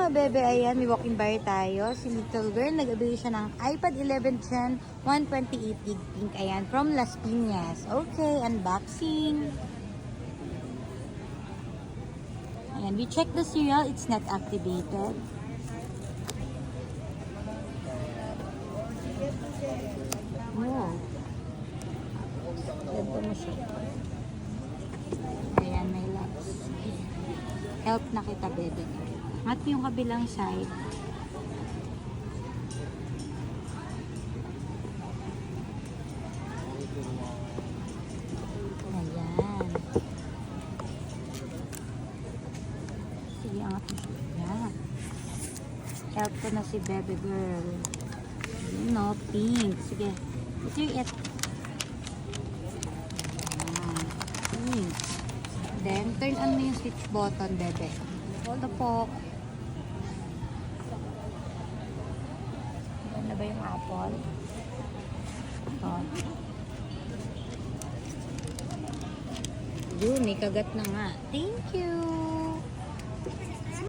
bebe, ayan, may walk-in bar tayo. Si little girl, nag-abili siya ng iPad 11 Gen 128 gig pink. Ayan, from Las Piñas. Okay, unboxing. Ayan, we check the serial. It's not activated. Oh. Ganito mo siya. Ayan, may lots. Help na kita, bebe. At yung kabilang side. Ayan. Sige, angat mo siya. Ayan. Help ko na si baby girl. No, pink. Sige. Ito yung it. Ayan. Pink. Then, turn on mo yung switch button, bebe. Hold po. Ganda ba yung apple? Ito. Yun, may kagat na nga. Thank you!